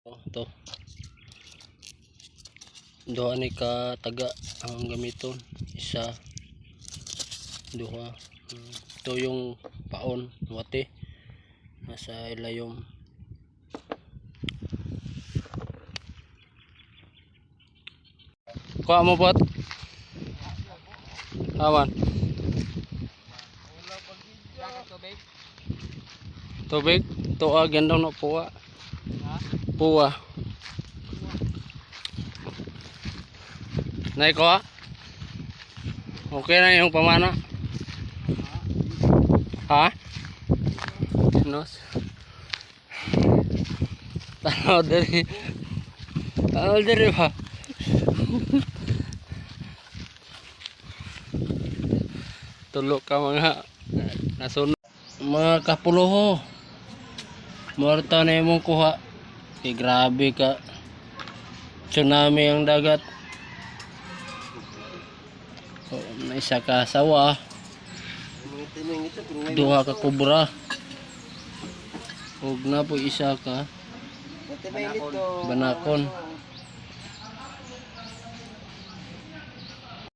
Ito. Duha ni ka taga ang gamiton. Isa, duha. Ito yung paon, wate. Nasa ilayom. Kuha mo bot. Aman. Tubig? Ito gandang no puwa. Puwa. Nay ko okay na yung pamana. Ha? Nos. Tanaw dari. Tanaw dari ba? Tulog ka mga nasunod. Mga kapuluho. Morta na imong kuha. Grabe ka. Tsunami ang dagat. May isa ka sawa. Duha ka kubra. Huwag na po isa ka banakon.